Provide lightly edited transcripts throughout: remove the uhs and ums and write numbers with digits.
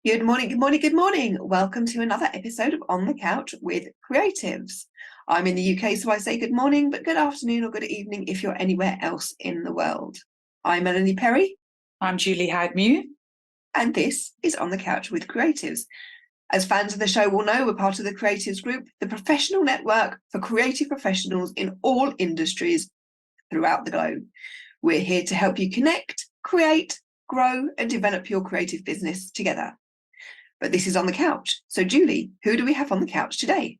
Good morning, good morning, good morning. Welcome to another episode of On the Couch with Creatives. I'm in the UK, so I say good morning, but good afternoon or good evening if you're anywhere else in the world. I'm Melanie Perry. I'm Julie Hyde-Mew. And this is On the Couch with Creatives. As fans of the show will know, we're part of the Creatives Group, the professional network for creative professionals in all industries throughout the globe. We're here to help you connect, create, grow, and develop your creative business together. But this is On the Couch. So Julie, who do we have on the couch today?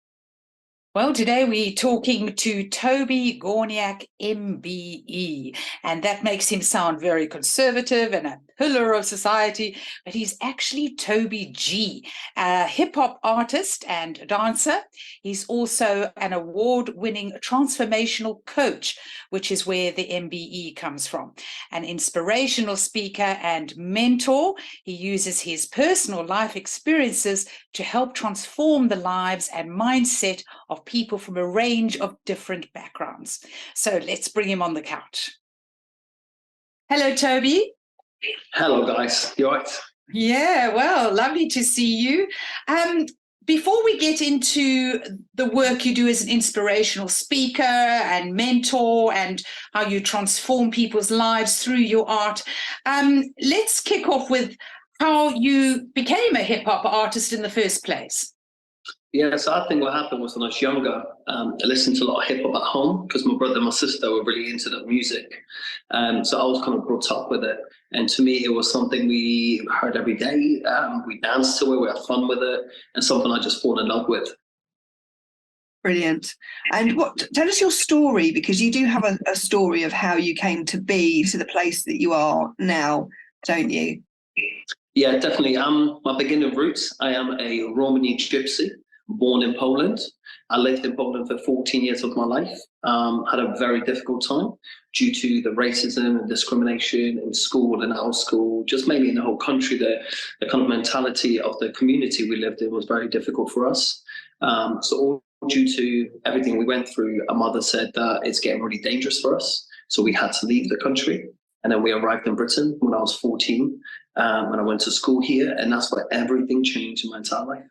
Well, today we're talking to Toby Gorniak MBE, and that makes him sound very conservative and a pillar of society, but he's actually Toby G, a hip-hop artist and dancer. He's also an award-winning transformational coach, which is where the MBE comes from. An inspirational speaker and mentor, he uses his personal life experiences to help transform the lives and mindset of people from a range of different backgrounds. So let's bring him on the couch. Hello, Toby. Hello, guys. You all right? Yeah, well, lovely to see you. Before we get into the work you do as an inspirational speaker and mentor and how you transform people's lives through your art, let's kick off with how you became a hip-hop artist in the first place. Yeah, so I think what happened was when I was younger, I listened to a lot of hip hop at home because my brother and my sister were really into that music. So I was kind of brought up with it. And to me, it was something we heard every day. We danced to it, we had fun with it, and something I just fall in love with. Brilliant. And tell us your story, because you do have a story of how you came to be to the place that you are now, don't you? Yeah, definitely. My beginning roots, I am a Romani gypsy, born in Poland. I lived in Poland for 14 years of my life. Had a very difficult time due to the racism and discrimination in school and out of school, just mainly in the whole country. The kind of mentality of the community we lived in was very difficult for us. So all due to everything we went through, a mother said that it's getting really dangerous for us. So we had to leave the country. And then we arrived in Britain when I was 14, when I went to school here. And that's where everything changed in my entire life.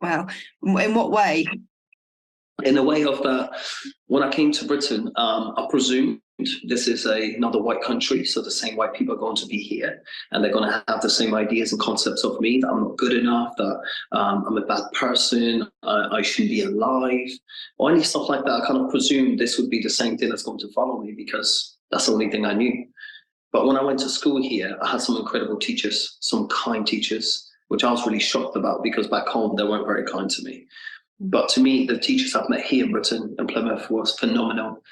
Wow. In what way? In a way of that, when I came to Britain, I presumed this is another white country, so the same white people are going to be here, and they're going to have the same ideas and concepts of me, that I'm not good enough, that I'm a bad person, I shouldn't be alive, or any stuff like that. I kind of presumed this would be the same thing that's going to follow me because that's the only thing I knew. But when I went to school here, I had some incredible teachers, some kind teachers, which I was really shocked about because back home they weren't very kind to me. But to me, the teachers I've met here in Britain and Plymouth was phenomenal.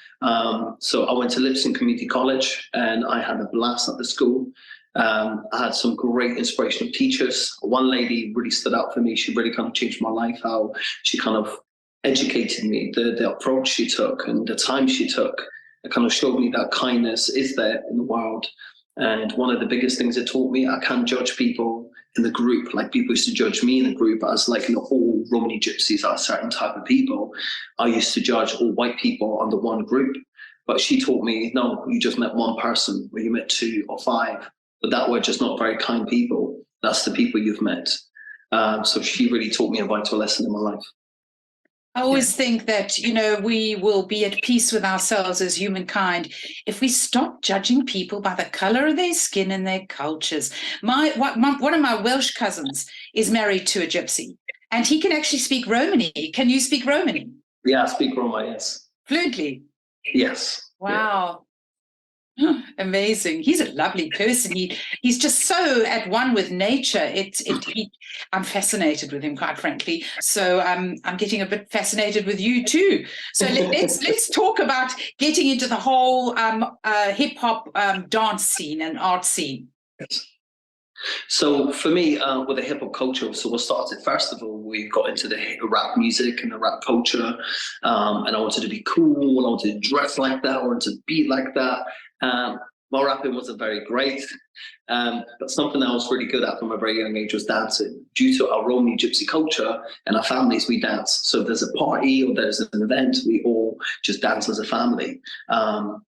So I went to Lipson Community College and I had a blast at the school. I had some great inspirational teachers. One lady really stood out for me. She really kind of changed my life, how she kind of educated me, the approach she took and the time she took. It kind of showed me that kindness is there in the world. And one of the biggest things it taught me, I can't judge people in the group like people used to judge me in the group as like, you know, all Romani gypsies are a certain type of people. I used to judge all white people under one group. But she taught me, no, you just met one person, or you met 2 or 5, but that were just not very kind people. That's the people you've met. So she really taught me a vital lesson in my life. I always think that, you know, we will be at peace with ourselves as humankind if we stop judging people by the color of their skin and their cultures. One of my Welsh cousins is married to a gypsy, and he can actually speak Romani. Can you speak Romani? Yeah, I speak Romani, yes. Fluently? Yes. Wow. Yeah. Amazing. He's a lovely person. He's just so at one with nature. I'm fascinated with him, quite frankly. So I'm getting a bit fascinated with you too. So let's talk about getting into the whole hip hop dance scene and art scene. Yes. So for me, with the hip hop culture, so what started, first of all, we got into the rap music and the rap culture, and I wanted to be cool, I wanted to dress like that, I wanted to beat like that. My rapping wasn't very great, but something I was really good at from a very young age was dancing. Due to our Romani gypsy culture and our families, we dance. So if there's a party or there's an event, we all just dance as a family.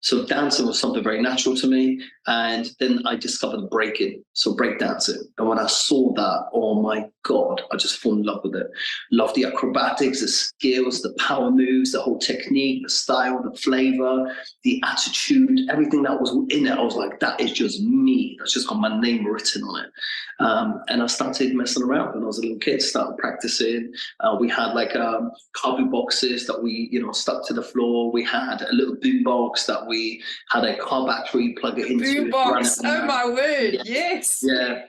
So dancing was something very natural to me. And then I discovered breaking, so break dancing. And when I saw that, oh my God, I just fell in love with it. Love the acrobatics, the skills, the power moves, the whole technique, the style, the flavor, the attitude, everything that was in it. I was like, that is just me. That's just got my name written on it. And I started messing around when I was a little kid, started practicing. We had like cardboard boxes that we, stuck to the floor. We had a little boom box that we had a car battery, plug it into. Boom box, oh my word, yes. Yeah,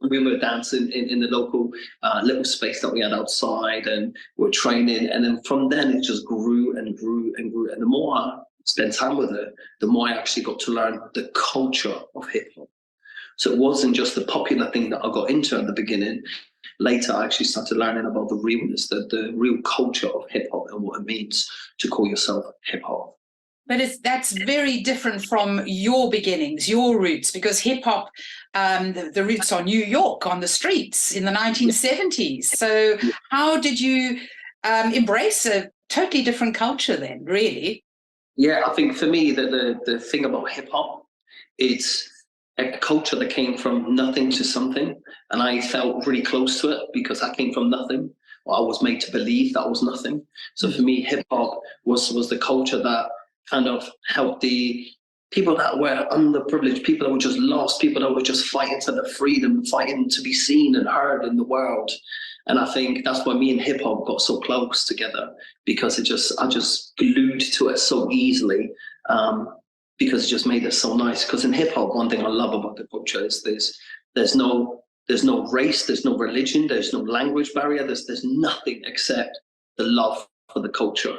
we were dancing in the local little space that we had outside, and we were training. And then from then it just grew and grew and grew. And the more I spent time with it, the more I actually got to learn the culture of hip hop. So it wasn't just the popular thing that I got into at the beginning. Later, I actually started learning about the realness, the real culture of hip hop and what it means to call yourself hip hop. But that's very different from your beginnings, your roots, because hip hop, the roots are New York on the streets in the 1970s. So how did you embrace a totally different culture then, really? Yeah, I think for me, the thing about hip hop, it's a culture that came from nothing to something. And I felt really close to it because I came from nothing. Or I was made to believe that was nothing. So for me, hip hop was the culture that kind of helped the people that were underprivileged, people that were just lost, people that were just fighting for their freedom, fighting to be seen and heard in the world. And I think that's why me and hip hop got so close together, because I just glued to it so easily, because it just made it so nice. Because in hip hop, one thing I love about the culture is there's no race, there's no religion, there's no language barrier, there's nothing except the love for the culture.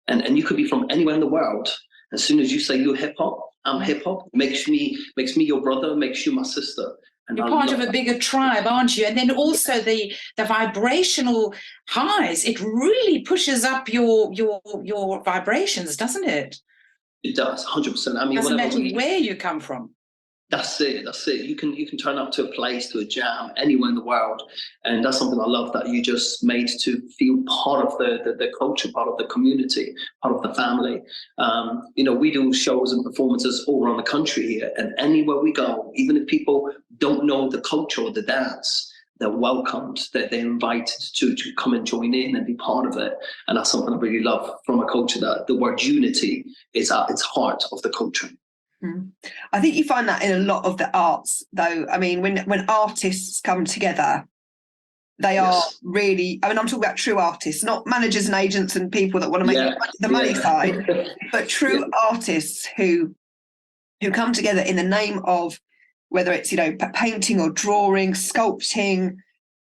And you could be from anywhere in the world. As soon as you say you're hip hop, I'm hip hop, makes me your brother, makes you my sister. And you're part of a bigger tribe, aren't you? And then also the vibrational highs, it really pushes up your vibrations, doesn't it? It does, 100%. I mean, doesn't matter where you come from. That's it. You can turn up to a place, to a jam, anywhere in the world. And that's something I love, that you just made to feel part of the culture, part of the community, part of the family. We do shows and performances all around the country here, and anywhere we go, even if people don't know the culture or the dance, they're welcomed, they're invited to come and join in and be part of it. And that's something I really love from a culture, that the word unity is at its heart of the culture. I think you find that in a lot of the arts, though. I mean, when artists come together, they are really, I'm talking about true artists, not managers and agents and people that want to make the money side, but true artists who come together in the name of, whether it's, painting or drawing, sculpting,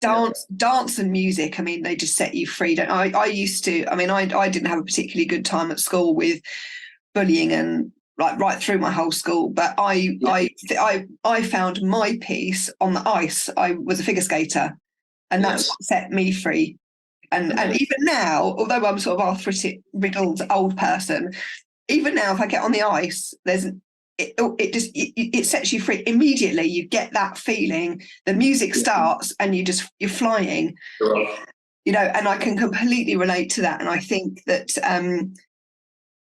dance and music. I mean, they just set you free. I used to, I didn't have a particularly good time at school with bullying and right through my whole school, but I found my peace on the ice. I was a figure skater, and that's what set me free. And even now, although I'm sort of arthritic riddled old person, even now if I get on the ice, it sets you free immediately. You get that feeling, the music starts, and you're flying. And I can completely relate to that. And I think that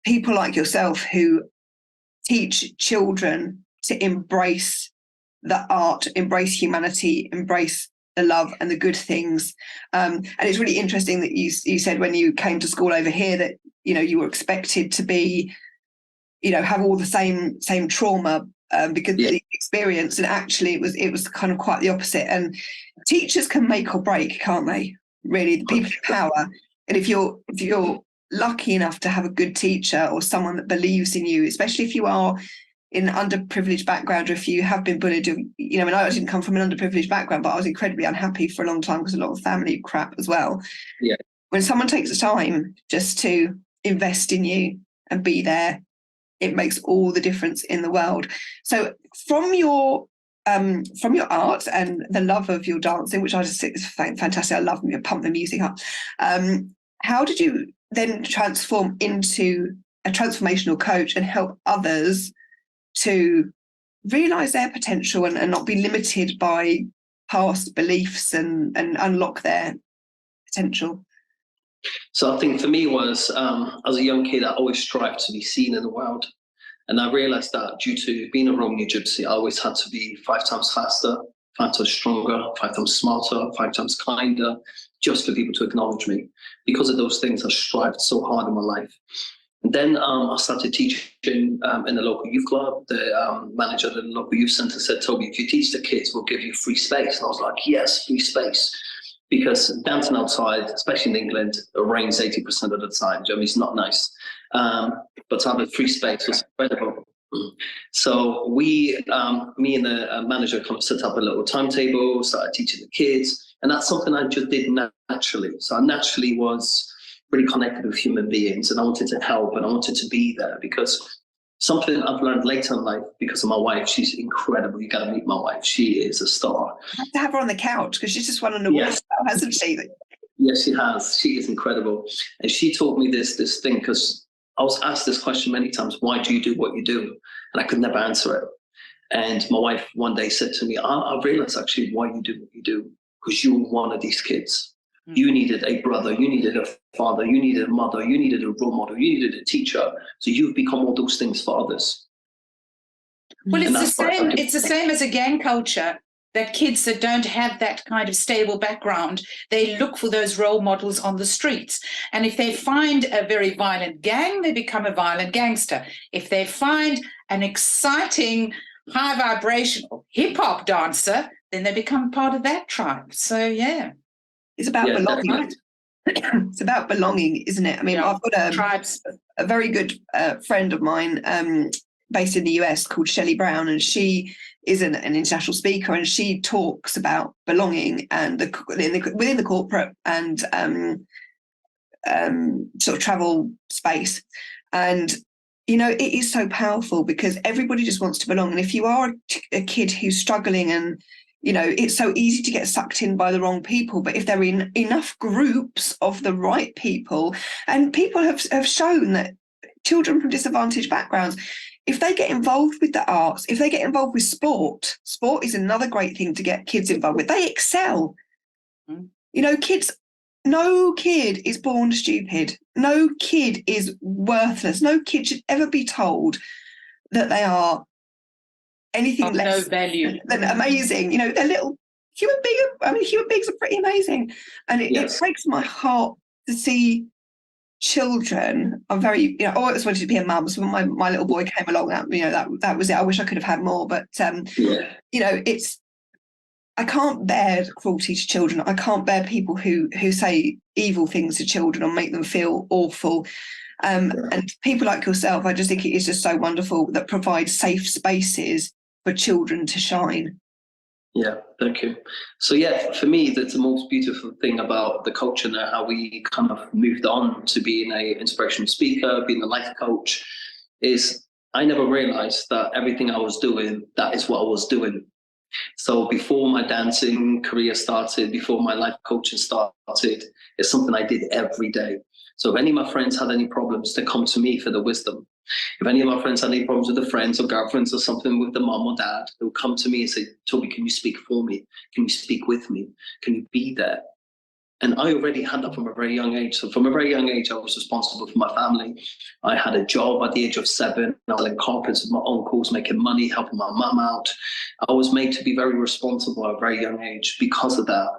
people like yourself who teach children to embrace the art, embrace humanity, embrace the love and the good things. And it's really interesting that you said when you came to school over here that, you were expected to be, have all the same trauma because of the experience. And actually it was kind of quite the opposite. And teachers can make or break, can't they? Really, the people of power. And if you're lucky enough to have a good teacher or someone that believes in you, especially if you are in an underprivileged background, or if you have been bullied, I didn't come from an underprivileged background, but I was incredibly unhappy for a long time because a lot of family crap as well. Yeah. When someone takes the time just to invest in you and be there, it makes all the difference in the world. So from your art and the love of your dancing, which I just think is fantastic, I love you pump the music up. How did you then transform into a transformational coach and help others to realize their potential and not be limited by past beliefs and unlock their potential? So I think for me was, as a young kid, I always strived to be seen in the world. And I realized that due to being a Romani gypsy, I always had to be 5 times faster, 5 times stronger, 5 times smarter, 5 times kinder, just for people to acknowledge me. Because of those things, I strived so hard in my life. And then I started teaching in the local youth club. The manager of the local youth centre said, Toby, if you teach the kids, we'll give you free space. And I was like, yes, free space. Because dancing outside, especially in England, it rains 80% of the time. I mean, it's not nice. But to have a free space was incredible. So me and the manager kind of set up a little timetable, started teaching the kids. And that's something I just did naturally. So I naturally was really connected with human beings, and I wanted to help, and I wanted to be there, because something I've learned later in life because of my wife. She's incredible. You got to meet my wife. She is a star. I have to have her on the couch because she's just won an award, hasn't she? Yes, she has. She is incredible. And she taught me this thing, because I was asked this question many times, why do you do what you do? And I could never answer it. And my wife one day said to me, I realized actually why you do what you do, because you're one of these kids. You needed a brother, you needed a father, you needed a mother, you needed a role model, you needed a teacher. So you've become all those things for others. Well, it's the same as a gang culture, that kids that don't have that kind of stable background, they look for those role models on the streets. And if they find a very violent gang, they become a violent gangster. If they find an exciting, high vibrational hip hop dancer, then they become part of that tribe. So, yeah. It's about belonging. Definitely. It's about belonging, isn't it? I mean, I've got a very good friend of mine based in the US called Shelley Brown, and she is an international speaker, and she talks about belonging and within the corporate and sort of travel space. And you know, it is so powerful because everybody just wants to belong. And if you are a kid who's struggling, and you know, it's so easy to get sucked in by the wrong people. But if they're in enough groups of the right people, and people have shown that children from disadvantaged backgrounds, if they get involved with the arts, if they get involved with sport is another great thing to get kids involved with. They excel. You know, no kid is born stupid. No kid is worthless. No kid should ever be told that they are anything less than amazing. You know, they're little human beings. I mean, human beings are pretty amazing. And it breaks my heart to see children. I'm very, you know, I always wanted to be a mum. So when my little boy came along, that was it. I wish I could have had more. But, you know, I can't bear cruelty to children. I can't bear people who say evil things to children or make them feel awful. And people like yourself, I just think it is just so wonderful that provides safe spaces for children to shine. Yeah, thank you. So yeah, for me, that's the most beautiful thing about the culture now, how we kind of moved on to being an inspirational speaker, being a life coach, is I never realized that everything I was doing, that is what I was doing. So before my dancing career started, before my life coaching started, it's something I did every day. So if any of my friends had any problems, they come to me for the wisdom. If any of my friends had any problems with the friends or girlfriends or something with the mom or dad, they'll come to me and say, Toby, can you speak for me? Can you speak with me? Can you be there? And I already had that from a very young age. So from a very young age, I was responsible for my family. I had a job at the age of 7. I was selling carpets with my uncles, making money, helping my mum out. I was made to be very responsible at a very young age. Because of that,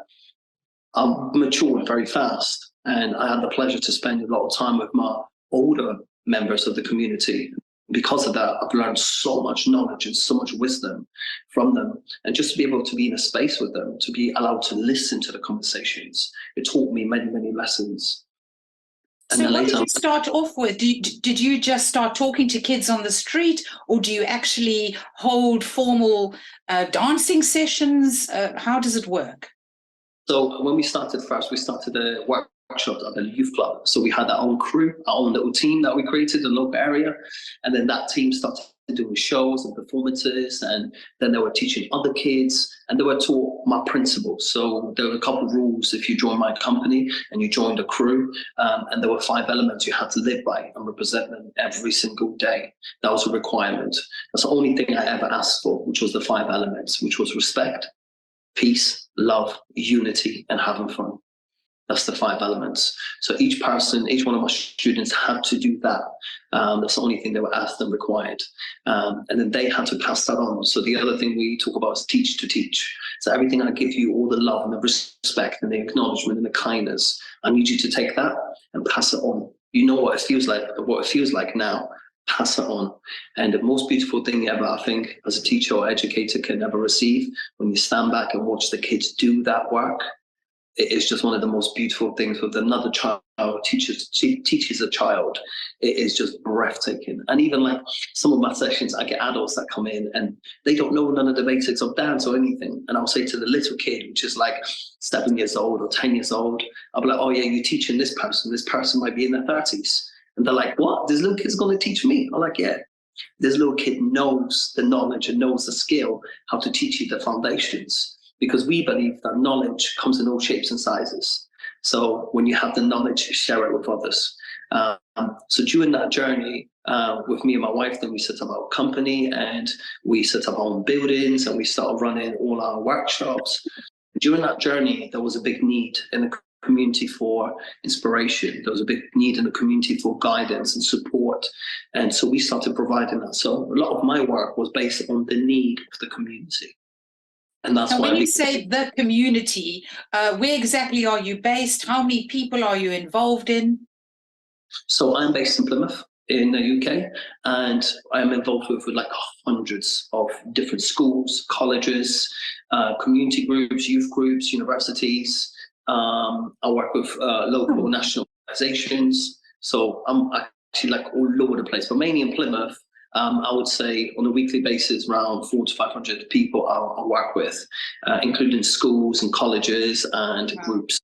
I matured very fast. And I had the pleasure to spend a lot of time with my older members of the community. Because of that, I've learned so much knowledge and so much wisdom from them. And just to be able to be in a space with them, to be allowed to listen to the conversations, it taught me many, many lessons. And so what did you start off with? Did you just start talking to kids on the street, or do you actually hold formal dancing sessions? How does it work? So when we started first, we started a workshop at the youth club. So we had our own crew, our own little team that we created in the local area. And then that team started doing shows and performances. And then they were teaching other kids, and they were taught my principles. So there were a couple of rules if you join my company and you joined a crew. And there were 5 elements you had to live by and represent them every single day. That was a requirement. That's the only thing I ever asked for, which was the 5 elements, which was respect, peace, love, unity, and having fun. That's the 5 elements. So each person, each one of my students had to do that. That's the only thing they were asked and required. And then they had to pass that on. So the other thing we talk about is teach to teach. So everything I give you, all the love and the respect and the acknowledgement and the kindness, I need you to take that and pass it on. You know what it feels like now. Pass it on. And the most beautiful thing ever, I think, as a teacher or educator can ever receive, when you stand back and watch the kids do that work, it is just one of the most beautiful things. With another child teaches a child, it is just breathtaking. And even like some of my sessions, I get adults that come in and they don't know none of the basics of dance or anything. And I'll say to the little kid, which is like 7 years old or 10 years old, I'll be like, oh yeah, you're teaching this person might be in their 30s. And they're like, what? This little kid's going to teach me? I'm like, yeah. This little kid knows the knowledge and knows the skill, how to teach you the foundations. Because we believe that knowledge comes in all shapes and sizes. So when you have the knowledge, share it with others. So during that journey, with me and my wife, then we set up our company and we set up our own buildings and we started running all our workshops. During that journey, there was a big need in the community for inspiration. There was a big need in the community for guidance and support. And so we started providing that. So a lot of my work was based on the need of the community. And that's when you say the community, where exactly are you based? How many people are you involved in? So I'm based in Plymouth in the UK, and I'm involved with like hundreds of different schools, colleges, community groups, youth groups, universities. I work with local national organizations. So I'm actually like all over the place, but mainly in Plymouth. I would say on a weekly basis, around 400 to 500 people I work with, including schools and colleges and groups.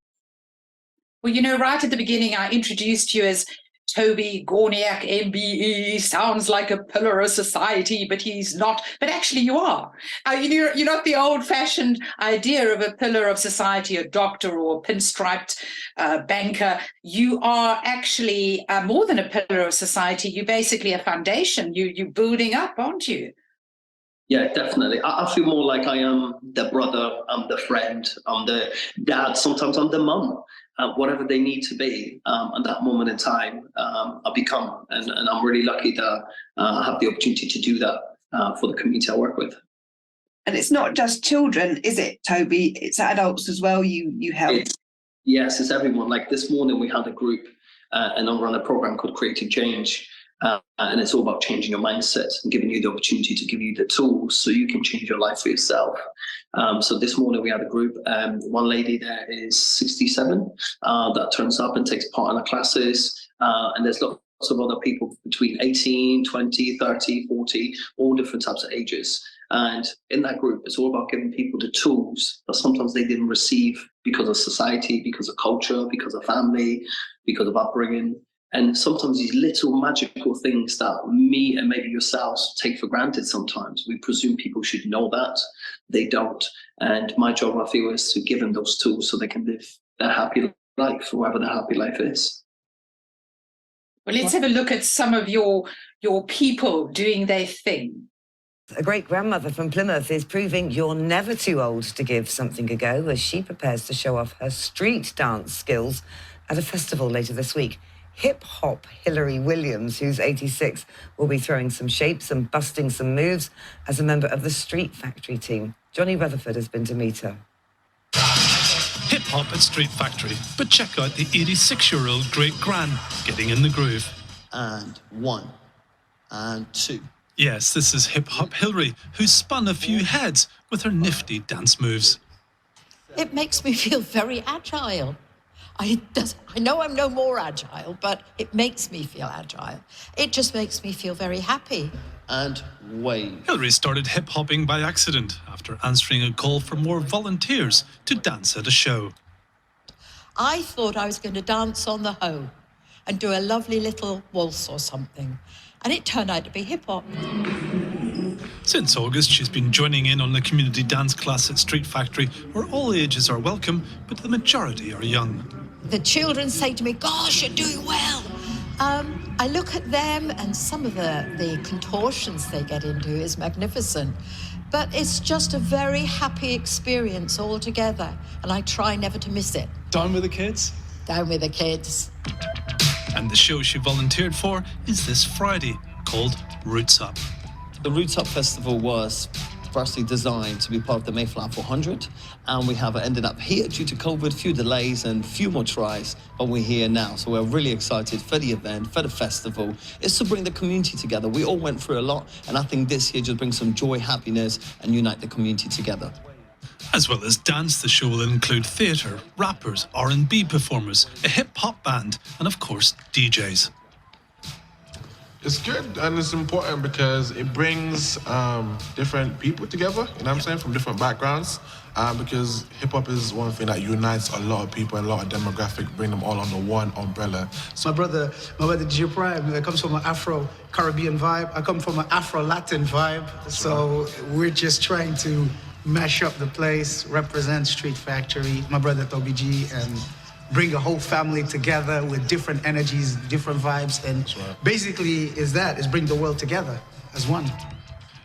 Well, you know, right at the beginning, I introduced you as Toby Gorniak MBE. Sounds like a pillar of society, but he's not. But actually, you are. You're not the old-fashioned idea of a pillar of society, a doctor or a pinstriped banker. You are actually more than a pillar of society. You're basically a foundation. You're building up, aren't you? Yeah, definitely. I feel more like I am the brother, I'm the friend, I'm the dad, sometimes I'm the mum. Whatever they need to be at that moment in time, I become. And I'm really lucky that I have the opportunity to do that for the community I work with. And it's not just children, is it, Toby? It's adults as well you help. Yes, it's everyone. Like this morning we had a group and I run a program called Creative Change. And it's all about changing your mindset and giving you the opportunity to give you the tools so you can change your life for yourself. So this morning we had a group. One lady there is 67 that turns up and takes part in our classes. And there's lots of other people between 18, 20, 30, 40, all different types of ages. And in that group, it's all about giving people the tools that sometimes they didn't receive because of society, because of culture, because of family, because of upbringing. And sometimes these little magical things that me and maybe yourselves take for granted sometimes. We presume people should know that. They don't. And my job, I feel, is to give them those tools so they can live their happy life, whatever their happy life is. Well, let's have a look at some of your people doing their thing. A great-grandmother from Plymouth is proving you're never too old to give something a go as she prepares to show off her street dance skills at a festival later this week. Hip-hop Hillary Williams, who's 86, will be throwing some shapes and busting some moves as a member of the Street Factory team. Johnny Rutherford has been to meet her. Hip-hop at Street Factory, but check out the 86-year-old great-gran getting in the groove. And 1, and 2. Yes, this is Hip-hop Hillary, who's spun a few heads with her nifty dance moves. It makes me feel very agile. I know I'm no more agile, but it makes me feel agile. It just makes me feel very happy. And wave. Hillary started hip-hopping by accident after answering a call for more volunteers to dance at a show. I thought I was going to dance on the hoe and do a lovely little waltz or something. And it turned out to be hip-hop. Since August, she's been joining in on the community dance class at Street Factory, where all ages are welcome, but the majority are young. The children say to me, gosh, you're doing well. I look at them and some of the contortions they get into is magnificent. But it's just a very happy experience altogether, and I try never to miss it. Down with the kids. Down with the kids. And the show she volunteered for is this Friday, called Roots Up. The Roots Up Festival was firstly designed to be part of the Mayflower 400, and we have ended up here due to COVID, few delays and few more tries, but we're here now. So we're really excited for the event, for the festival. It's to bring the community together. We all went through a lot, and I think this year just brings some joy, happiness, and unite the community together. As well as dance, the show will include theatre, rappers, R&B performers, a hip-hop band, and of course, DJs. It's good and it's important because it brings different people together, you know what I'm saying, from different backgrounds. Because hip-hop is one thing that unites a lot of people, a lot of demographic, bring them all under one umbrella. So my brother G Prime comes from an Afro-Caribbean vibe. I come from an Afro-Latin vibe. So we're just trying to mash up the place, represent Street Factory, my brother Toby G, and bring a whole family together with different energies, different vibes, and basically is bring the world together as one.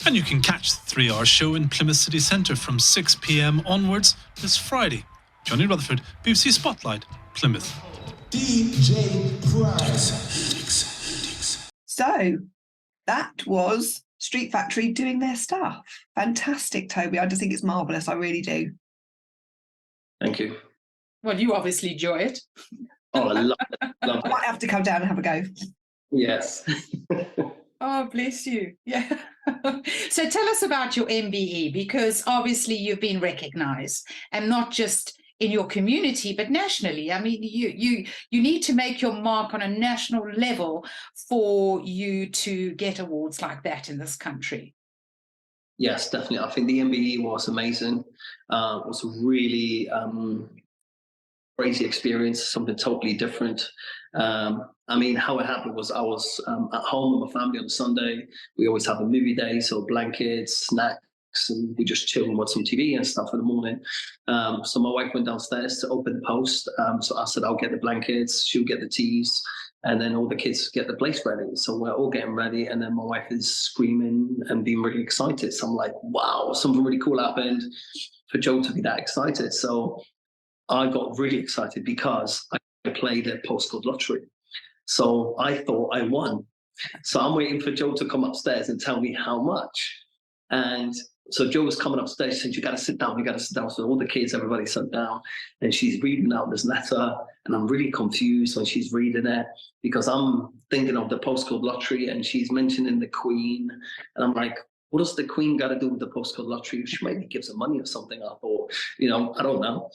And you can catch the 3-hour show in Plymouth City Centre from 6 p.m. onwards this Friday. Johnny Rutherford, BBC Spotlight, Plymouth. DJ Price. So that was Street Factory doing their stuff. Fantastic, Toby. I just think it's marvellous. I really do. Thank you. Well, you obviously enjoy it. Oh, I love it. Love I it. might have to come down and have a go. Yes. Oh, bless you. Yeah. So tell us about your MBE, because obviously you've been recognized, and not just in your community, but nationally. I mean, you need to make your mark on a national level for you to get awards like that in this country. Yes, definitely. I think the MBE was amazing. It was a really crazy experience, something totally different. I mean, how it happened was I was at home with my family on Sunday. We always have a movie day, so blankets, snacks, and we just chill and watch some TV and stuff in the morning. So my wife went downstairs to open the post. So I said, I'll get the blankets, she'll get the teas, and then all the kids get the place ready. So we're all getting ready, and then my wife is screaming and being really excited. So I'm like, wow, something really cool happened for Joe to be that excited. So I got really excited because I played a postcode lottery. So I thought I won. So I'm waiting for Joe to come upstairs and tell me how much. And so Joe was coming upstairs, she said, you got to sit down, you got to sit down. So all the kids, everybody sat down, and she's reading out this letter, and I'm really confused when she's reading it because I'm thinking of the postcode lottery and she's mentioning the Queen. And I'm like, what does the Queen got to do with the postcode lottery? She maybe give some money or something. I thought, you know, I don't know.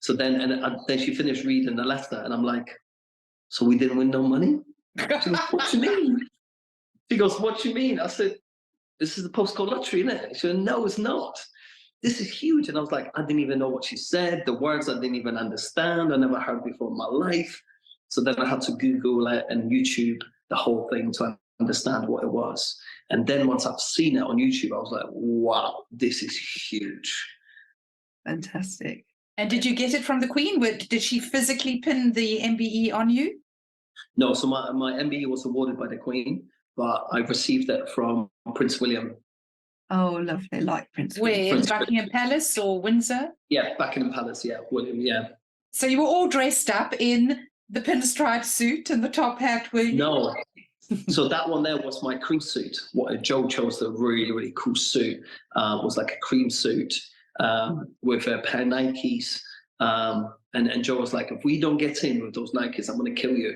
So then she finished reading the letter, and I'm like, so we didn't win no money? She goes, what you mean? She goes, what you mean? I said, this is the postcode lottery, isn't it? She said, no, it's not. This is huge. And I was like, I didn't even know what she said. The words I didn't even understand. I never heard before in my life. So then I had to Google it and YouTube the whole thing to understand what it was. And then once I've seen it on YouTube, I was like, wow, this is huge. Fantastic. And did you get it from the Queen? Did she physically pin the MBE on you? No, so my MBE was awarded by the Queen, but I received it from Prince William. Oh, lovely, like Prince Where, William. in Buckingham Palace or Windsor? Yeah, Buckingham Palace, yeah, William, yeah. So you were all dressed up in the pinstripe suit and the top hat, were you? No. So that one there was my cream suit. What Joe chose the really, really cool suit. Was like a cream suit with a pair of Nikes. And Joe was like, if we don't get in with those Nikes, I'm going to kill you.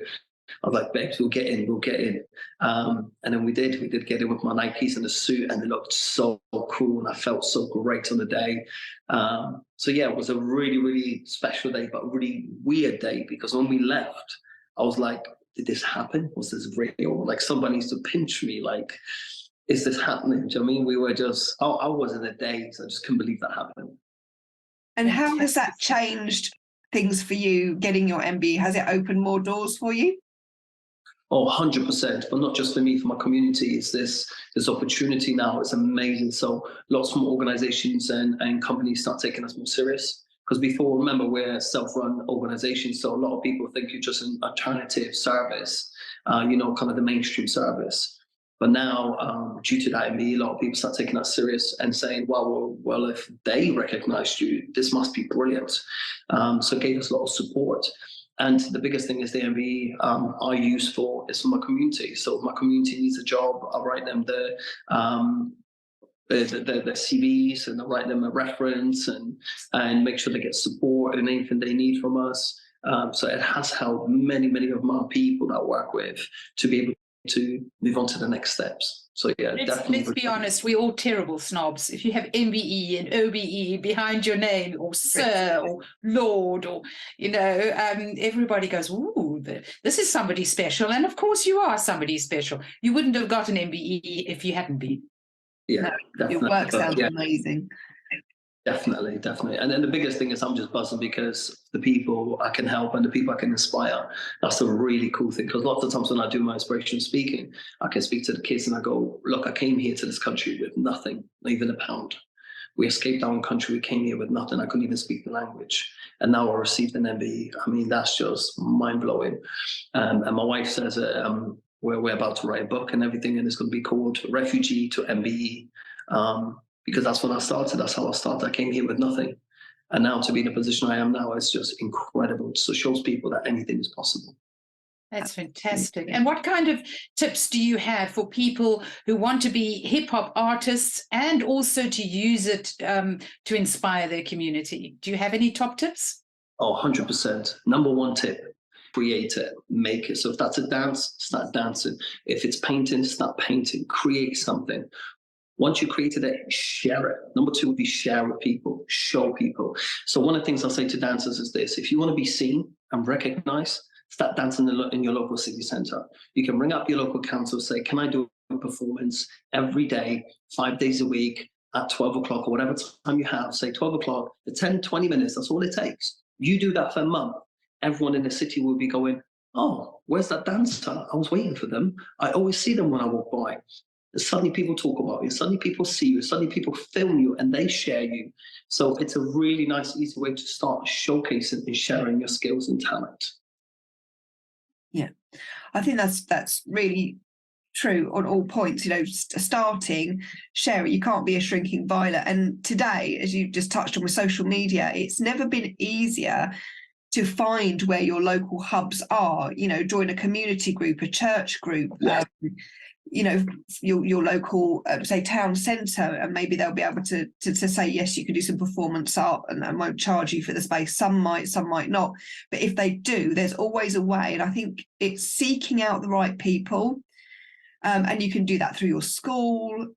I was like, babes, we'll get in, we'll get in. And then we did get in with my Nikes and the suit, and they looked so cool, and I felt so great on the day. So yeah, it was a really, really special day, but a really weird day, because when we left, I was like, did this happen? Was this real? Like, somebody needs to pinch me, like, is this happening? Do you know what I mean? We were just, I was in a daze. I just couldn't believe that happened. And how has that changed things for you, getting your MBE? Has it opened more doors for you? Oh, 100%, but not just for me, for my community. It's this opportunity now. It's amazing. So lots more organizations and companies start taking us more serious. Because before, remember, we're a self-run organization. So a lot of people think you're just an alternative service, you know, kind of the mainstream service. But now, due to that MBE, a lot of people start taking that serious and saying, well, if they recognized you, this must be brilliant. So it gave us a lot of support. And the biggest thing is the MBE I use for is for my community. So if my community needs a job, I'll write them the CVs, and I'll write them a reference and make sure they get support and anything they need from us. So it has helped many of my people that I work with to be able to move on to the next steps. So yeah, definitely. Let's be honest, we're all terrible snobs. If you have MBE and OBE behind your name, or Sir, or Lord, or, you know, everybody goes, ooh, this is somebody special. And of course you are somebody special. You wouldn't have got an MBE if you hadn't been. Yeah, no, your work sounds amazing. Definitely. And then the biggest thing is I'm just buzzing because the people I can help and the people I can inspire. That's a really cool thing, because lots of times when I do my inspirational speaking, I can speak to the kids and I go, look, I came here to this country with nothing, not even a pound. We escaped our own country. We came here with nothing. I couldn't even speak the language. And now I received an MBE. I mean, that's just mind blowing. And my wife says, we're about to write a book and everything, and it's going to be called Refugee to MBE. Because that's when I started. That's how I started. I came here with nothing. And now to be in the position I am now, it's just incredible. So it shows people that anything is possible. That's fantastic. And what kind of tips do you have for people who want to be hip hop artists and also to use it to inspire their community? Do you have any top tips? Oh, 100%. Number one tip, create it, make it. So if that's a dance, start dancing. If it's painting, start painting, create something. Once you created it, share it. Number two would be share with people, show people. So one of the things I'll say to dancers is this: if you want to be seen and recognized, start dancing in your local city center. You can ring up your local council, say, can I do a performance every day, 5 days a week at 12 o'clock or whatever time you have, say 12 o'clock, for 10, 20 minutes, that's all it takes. You do that for a month. Everyone in the city will be going, oh, where's that dancer? I was waiting for them. I always see them when I walk by. Suddenly people talk about you, suddenly people see you, suddenly people film you and they share you. So it's a really nice, easy way to start showcasing and sharing your skills and talent. Yeah, I think that's really true on all points. You know, starting, share it. You can't be a shrinking violet. And today, as you just touched on with social media, it's never been easier to find where your local hubs are. You know, join a community group, a church group. Yeah. You know, your local, say, town centre, and maybe they'll be able to say, yes, you can do some performance art and won't charge you for the space. Some might not. But if they do, there's always a way. And I think it's seeking out the right people. And you can do that through your school,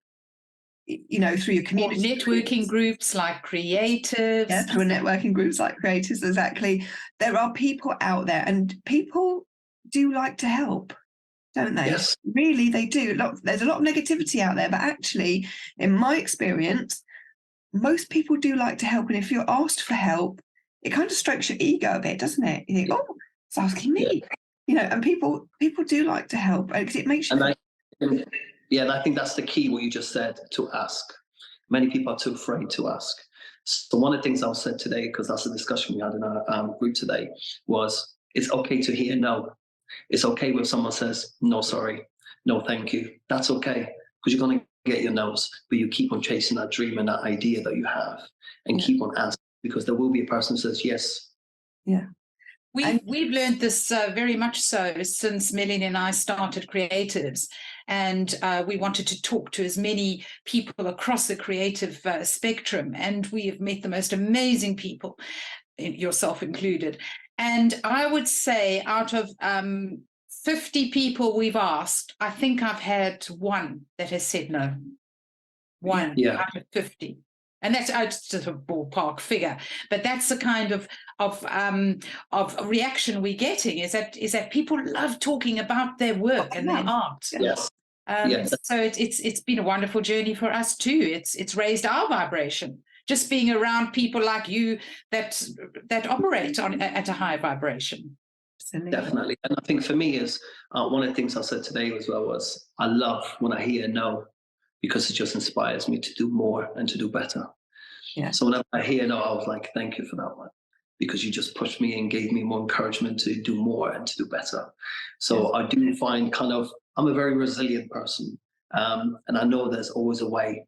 you know, through your community. Or networking groups like creatives. Yeah, through networking groups like creatives, exactly. There are people out there, and people do like to help, don't they? Yes. Really, they do. There's a lot of negativity out there, but actually, in my experience, most people do like to help. And if you're asked for help, it kind of strokes your ego a bit, doesn't it? You think, oh, it's asking me, you know. And people do like to help because it makes you. And I think that's the key, what you just said, to ask. Many people are too afraid to ask. So one of the things I said today, because that's a discussion we had in our group today, was it's okay to hear no. It's okay when someone says, no, sorry, no, thank you. That's okay, because you're going to get your no's, but you keep on chasing that dream and that idea that you have, and keep on asking, because there will be a person who says yes. Yeah. We've learned this very much so since Melanie and I started Creatives, and we wanted to talk to as many people across the creative spectrum, and we have met the most amazing people, yourself included. And I would say out of 50 people we've asked, I think I've had one that has said no. One out of 50. And that's just a ballpark figure, but that's the kind of reaction we're getting. Is that people love talking about their work and their art. Yes. So it's been a wonderful journey for us too. It's raised our vibration. Just being around people like you that operate at a high vibration. Definitely. And I think for me is one of the things I said today as well was I love when I hear no, because it just inspires me to do more and to do better. Yeah. So whenever I hear no, I was like, thank you for that one, because you just pushed me and gave me more encouragement to do more and to do better. So I do find I'm a very resilient person. And I know there's always a way,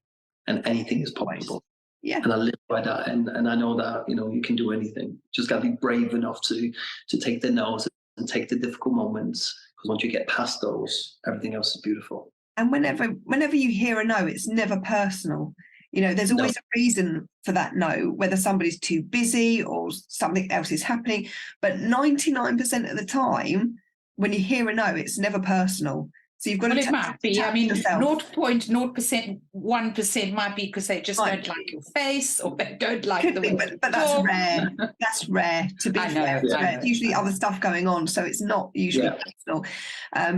and anything is possible. Yeah. And I live by that, and I know that, you know, you can do anything. Just gotta be brave enough to take the no's and take the difficult moments, because once you get past those, everything else is beautiful. And whenever you hear a no, it's never personal. You know, there's always a reason for that no, whether somebody's too busy or something else is happening. But 99% of the time, when you hear a no, it's never personal. So you've got to it might be. I mean, yourself. 0.0%, 1% might be because they just don't like your face, or they don't like the way but that's rare. That's rare, to be fair. It's usually other stuff going on, so it's not usually personal.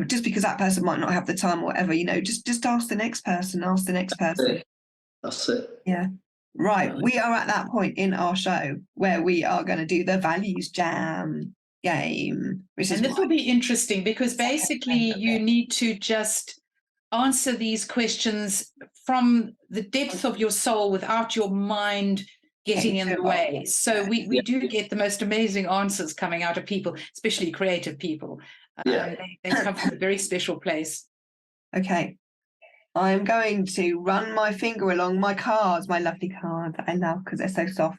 Just because that person might not have the time or whatever, you know, just ask the next person. Ask the next person. That's it. Yeah. Right. We are at that point in our show where we are going to do the values jam game. And this will be interesting because basically you need to just answer these questions from the depth of your soul without your mind getting in the way. So we do get the most amazing answers coming out of people, especially creative people. They come from a very special place. Okay. I'm going to run my finger along my cards, my lovely cards that I love because they're so soft.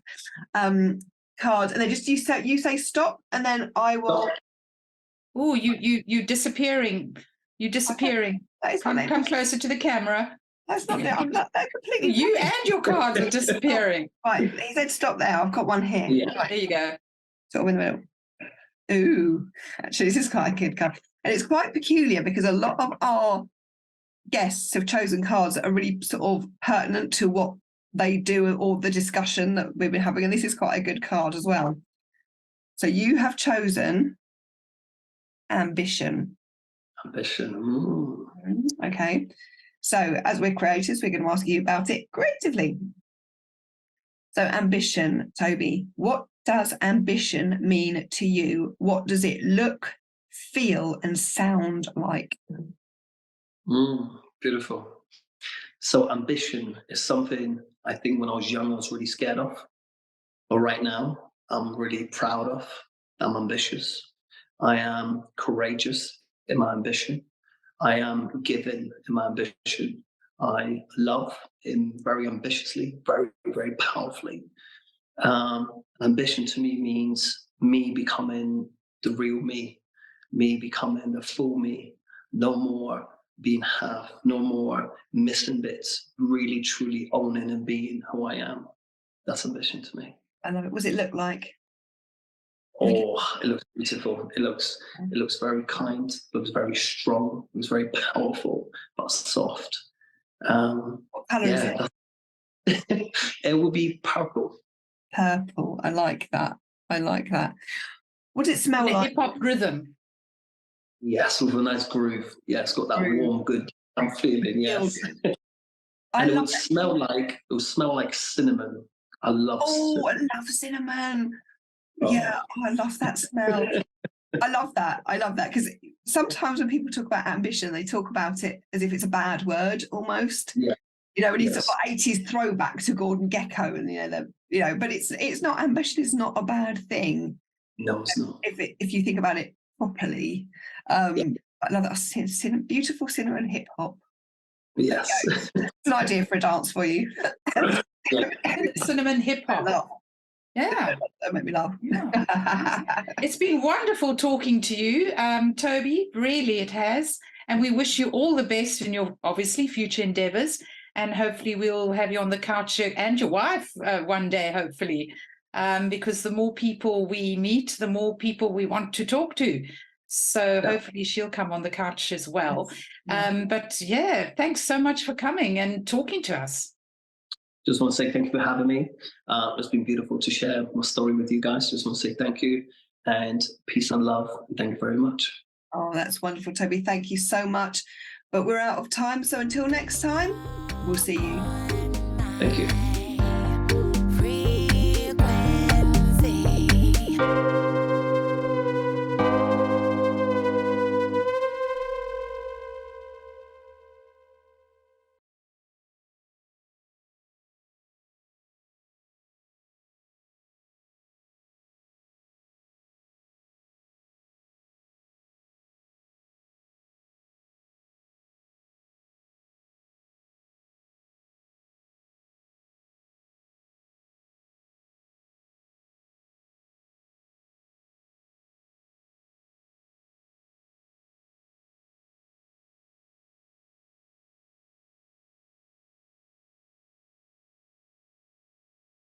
Cards, and then just you say stop, and then I will. Oh, you disappearing. You're disappearing. Come closer to the camera. That's not there. I'm not there completely. You and your cards are disappearing. Right, he said stop there. I've got one here. Yeah. Right, there you go. Sort of in the middle. Ooh, actually, this is quite a good card, and it's quite peculiar because a lot of our guests have chosen cards that are really sort of pertinent to what they do or the discussion that we've been having, and this is quite a good card as well. So you have chosen ambition. Ambition. Ooh. Okay, so as we're creators, we're going to ask you about it creatively. So ambition, Toby, what does ambition mean to you? What does it look, feel and sound like? Beautiful. So ambition is something I think when I was young I was really scared of, but right now I'm really proud of. I'm ambitious. I am courageous in my ambition. I am giving in my ambition. I love in very ambitiously, very, very powerfully. Ambition to me means me becoming the real me becoming the full me, no more being half, no more missing bits, really truly owning and being who I am. That's ambition to me. I love it. What does it look like? Oh, it looks beautiful. It looks very kind, it looks very strong, it looks very powerful, but soft. What colour is it? It will be purple. Purple. I like that. I like that. What does it smell like? Hip-hop rhythm. Yes, with a nice groove. Yeah, it's got that warm, good feeling. Yes. And it would smell like cinnamon. I love cinnamon. I love cinnamon. Yeah, I love that smell. I love that because sometimes when people talk about ambition, they talk about it as if it's a bad word almost. Yeah. You know, when it's sort of 80s throwback to Gordon Gekko, and but it's not, ambition is not a bad thing. No, it's not. If you think about it properly. I love that beautiful cinnamon hip hop. Yes. It's an idea for a dance for you. Cinnamon hip hop. Yeah. That made me laugh. Yeah. It's been wonderful talking to you, Toby. Really, it has. And we wish you all the best in your, obviously, future endeavors. And hopefully we'll have you on the couch and your wife one day, hopefully. Because the more people we meet, the more people we want to talk to. So hopefully she'll come on the couch as well. But yeah, thanks so much for coming and talking to us. Just want to say thank you for having me. It's been beautiful to share my story with you guys. Just want to say thank you and peace and love. Thank you very much. Oh, that's wonderful, Toby. Thank you so much. But we're out of time. So until next time, we'll see you. Thank you.